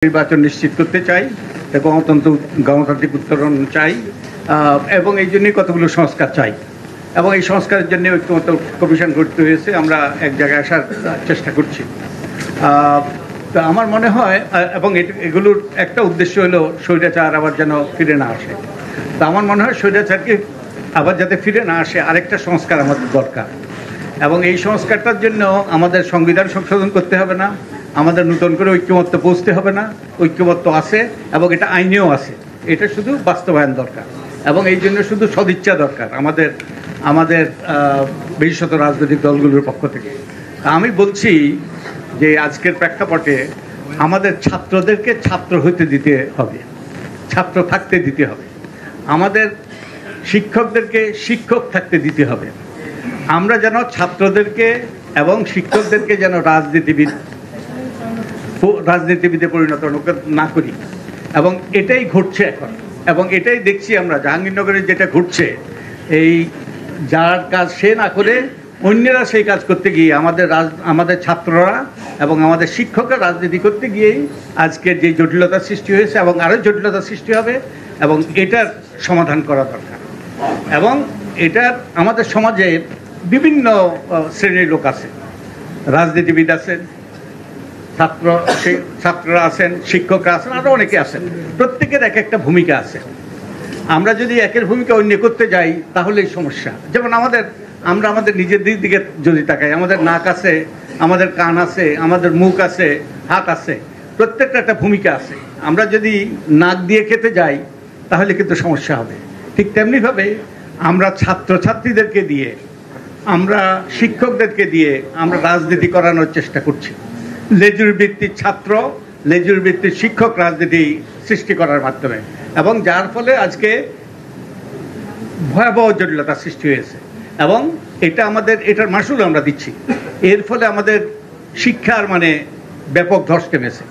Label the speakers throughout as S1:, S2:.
S1: নির্বাচন নিশ্চিত করতে চাই, গণতান্ত্রিক উত্তরণ চাই এবং এই জন্যই কতগুলো সংস্কার চাই এবং এই সংস্কারের জন্য ঐক্যমত্য কমিশন করতে হয়েছে। আমরা এক জায়গায় আসার চেষ্টা করছি। তো আমার মনে হয় এবং এগুলোর একটা উদ্দেশ্য হলো স্বৈরাচার আবার যেন ফিরে না আসে। তো আমার মনে হয় স্বৈরাচারকে আবার যাতে ফিরে না আসে আরেকটা সংস্কার আমাদের দরকার এবং এই সংস্কারটার জন্য আমাদের সংবিধান সংশোধন করতে হবে না, আমাদের নতুন করে ঐক্যমত্য পৌঁছতে হবে না। ঐক্যমত্য আছে এবং এটা আইনেও আছে, এটা শুধু বাস্তবায়ন দরকার এবং এই জন্য শুধু সদিচ্ছা দরকার আমাদের বিশেষত রাজনৈতিক দলগুলোর পক্ষ থেকে। আমি বলছি যে আজকের প্রেক্ষাপটে আমাদের ছাত্রদেরকে ছাত্র হইতে দিতে হবে, ছাত্র থাকতে দিতে হবে, আমাদের শিক্ষকদেরকে শিক্ষক থাকতে দিতে হবে। আমরা যেন ছাত্রদেরকে এবং শিক্ষকদেরকে যেন রাজনীতিবিদে পরিণত না করি এবং এটাই ঘটছে এখন এবং এটাই দেখছি আমরা জাহাঙ্গীরনগরে যেটা ঘটছে। এই যার কাজ সে না করে অন্যরা সেই কাজ করতে গিয়ে আমাদের ছাত্ররা এবং আমাদের শিক্ষকরা রাজনীতি করতে গিয়েই আজকের যে জটিলতার সৃষ্টি হয়েছে এবং আরও জটিলতার সৃষ্টি হবে এবং এটার সমাধান করা দরকার। এবং এটার আমাদের সমাজে বিভিন্ন শ্রেণীর লোক আছে, রাজনীতিবিদ আছেন, ছাত্ররা আছেন, শিক্ষকরা আছেন, আরও অনেকে আছেন। প্রত্যেকের এক একটা ভূমিকা আছে। আমরা যদি একের ভূমিকা অন্য করতে যাই তাহলেই সমস্যা। যেমন আমরা আমাদের নিজেদের দিকে যদি তাকাই, আমাদের নাক আছে, আমাদের কান আছে, আমাদের মুখ আছে, হাত আছে, প্রত্যেকটা একটা ভূমিকা আছে। আমরা যদি নাক দিয়ে খেতে যাই তাহলে কিন্তু সমস্যা হবে। ঠিক তেমনিভাবে আমরা ছাত্রছাত্রীদেরকে দিয়ে, আমরা শিক্ষকদেরকে দিয়ে আমরা রাজনীতি করানোর চেষ্টা করছি। লেজুর ভিত্তিক ছাত্র, লেজুর ভিত্তিক শিক্ষক রাজনীতি সৃষ্টি করার মাধ্যমে এবং যার ফলে আজকে ভয়াবহ জটিলতা সৃষ্টি হয়েছে এবং এটার মাসুল আমরা দিচ্ছি। এর ফলে আমাদের শিক্ষার ব্যাপক ধস নেমেছে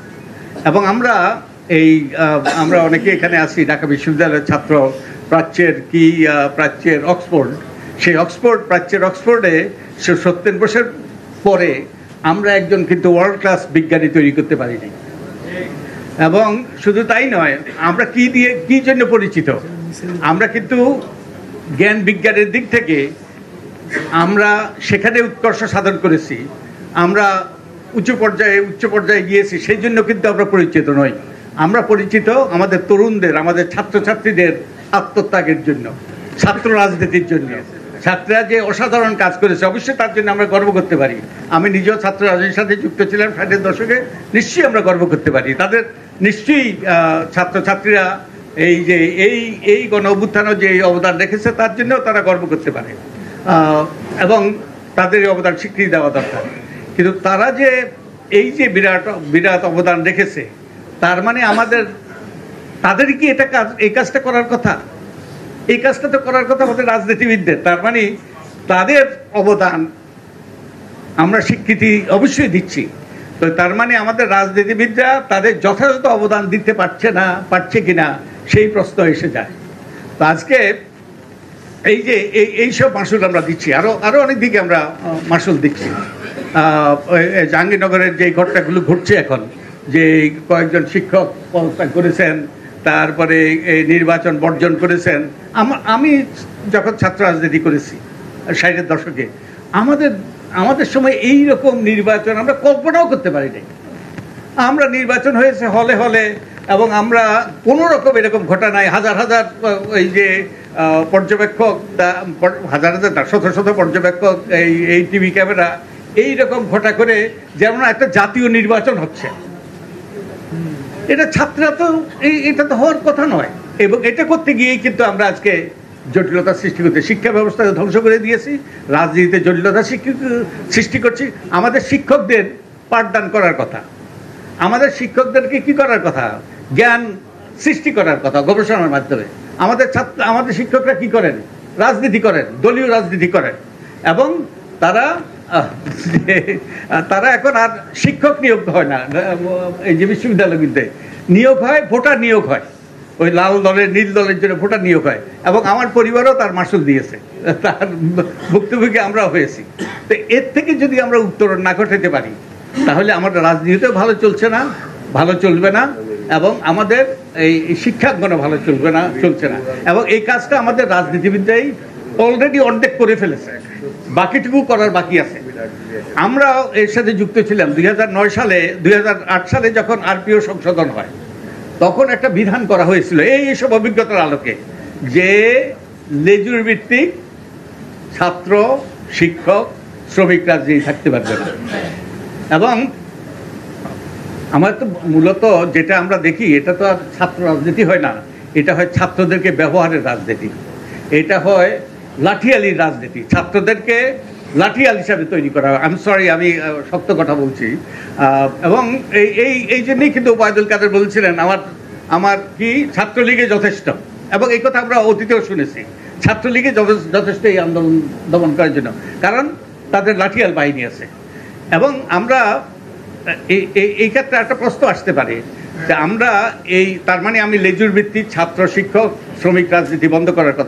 S1: এবং আমরা অনেকে এখানে আছি ঢাকা বিশ্ববিদ্যালয়ের ছাত্র, প্রাচ্যের অক্সফোর্ড, সেই প্রাচ্যের অক্সফোর্ডে 70 বছর পরে আমরা একজন কিন্তু ওয়ার্ল্ড ক্লাস বিজ্ঞানী তৈরি করতে পারিনি। এবং শুধু তাই নয়, আমরা কি জন্য পরিচিত, আমরা কিন্তু জ্ঞান বিজ্ঞানের দিক থেকে আমরা সেখানে উৎকর্ষ সাধন করেছি, আমরা উচ্চ পর্যায়ে গিয়েছি, সেই জন্য কিন্তু আমরা পরিচিত নই। আমরা পরিচিত আমাদের তরুণদের, আমাদের ছাত্রছাত্রীদের আত্মত্যাগের জন্য, ছাত্র রাজনীতির জন্য। ছাত্ররা যে অসাধারণ কাজ করেছে অবশ্যই তার জন্য আমরা গর্ব করতে পারি। আমি নিজেও ছাত্র রাজনীতির সাথে যুক্ত ছিলাম 60-এর দশকে, নিশ্চয়ই আমরা গর্ব করতে পারি। তাদের নিশ্চয়ই ছাত্রছাত্রীরা এই গণ অভ্যুত্থানে যে অবদান রেখেছে তার জন্যও তারা গর্ব করতে পারে এবং তাদের অবদান স্বীকৃতি দেওয়া দরকার। কিন্তু তারা যে বিরাট অবদান রেখেছে তার তাদের কি এই কাজটা করার কথা? এই কাজটা তো করার কথা আমাদের রাজনীতিবিদদের। তার তাদের অবদান আমরা স্বীকৃতি অবশ্যই দিচ্ছি, তো তার আমাদের রাজনীতিবিদরা তাদের যথাযথ অবদান দিতে পারছে কিনা সেই প্রশ্ন এসে যায়। তো আজকে এইসব মাসুল আমরা দিচ্ছি, আরো অনেক দিকে আমরা মাসুল দিচ্ছি। জাহাঙ্গীরনগরের যে ঘটনাগুলো ঘটছে এখন, যে কয়েকজন শিক্ষক পদত্যাগ করেছেন, তারপরে এই নির্বাচন বর্জন করেছেন। আমি যখন ছাত্র রাজনীতি করেছি 60-এর দশকে, আমাদের সময় এই রকম নির্বাচন আমরা কল্পনাও করতে পারিনি। আমরা নির্বাচন হয়েছে হলে হলে এবং আমরা কোনো রকম এরকম ঘটনায় হাজার পর্যবেক্ষক, শত পর্যবেক্ষক, এই টিভি ক্যামেরা, এইরকম ঘটা করে যেমন একটা জাতীয় নির্বাচন হচ্ছে। এটা এটা তো হওয়ার কথা নয় এবং এটা করতে গিয়েই কিন্তু আমরা আজকে জটিলতা সৃষ্টি করতে, শিক্ষা ব্যবস্থাকে ধ্বংস করে দিয়েছি, রাজনীতিতে জটিলতা সৃষ্টি করছি। আমাদের শিক্ষকদের পাঠদান করার কথা, আমাদের শিক্ষকদেরকে কি করার কথা? জ্ঞান সৃষ্টি করার কথা গবেষণার মাধ্যমে। আমাদের শিক্ষকরা কি করেন? রাজনীতি করেন, দলীয় রাজনীতি করেন এবং তারা এখন আর শিক্ষক নিয়োগ হয় না। এই যে বিশ্ববিদ্যালয়গুলিতে নিয়োগ হয়, ভোটার নিয়োগ হয়, ওই লাল দলের নীল দলের জন্য ভোটার নিয়োগ হয় এবং আমার পরিবারও তার মাসুল দিয়েছে, তার ভুক্তভোগী আমরাও হয়েছি। তো এর থেকে যদি আমরা উত্তরণ না ঘটাতে পারি তাহলে আমাদের রাজনীতিতেও ভালো চলছে না ভালো চলবে না এবং আমাদের এই শিক্ষাঙ্গনও ভালো চলছে না এবং এই কাজটা আমাদের রাজনীতিবিদরাই অলরেডি অর্ধেক করে ফেলেছে, বাকিটুকু করার বাকি আছে। আমরাও এর সাথে যুক্ত ছিলাম 2009 সালে 2008 সালে যখন আরপিও সংশোধন হয়, তখন একটা বিধান করা হয়েছিল এইসব অভিজ্ঞতার আলোকে যে লেজুর ভিত্তিক ছাত্র, শিক্ষক, শ্রমিক রাজনীতি থাকতে পারবে না। এবং আমার তো মূলত যেটা আমরা দেখি, এটা তো আর ছাত্র রাজনীতি হয় না, এটা হয় ছাত্রদেরকে ব্যবহারের রাজনীতি, এটা হয় লাঠিয়ালির রাজনীতি, ছাত্রদেরকে লাঠিয়াল হিসাবে তৈরি করা হয়। আমি সরি, আমি শক্ত কথা বলছি। এবং এই জন্যই কিন্তু ওবায়দুল কাদের বলছিলেন আমার কি ছাত্রলীগে যথেষ্ট, এবং এই কথা আমরা অতীতেও শুনেছি, ছাত্রলীগে যথেষ্ট এই আন্দোলন দমন করার জন্য, কারণ তাদের লাঠিয়াল বাহিনী আছে। এবং আমরা এই ক্ষেত্রে একটা প্রশ্ন আসতে পারে যে আমরা তার মানে আমি লেজুর ভিত্তিক ছাত্র, শিক্ষক, শ্রমিক রাজনীতি বন্ধ করার কথা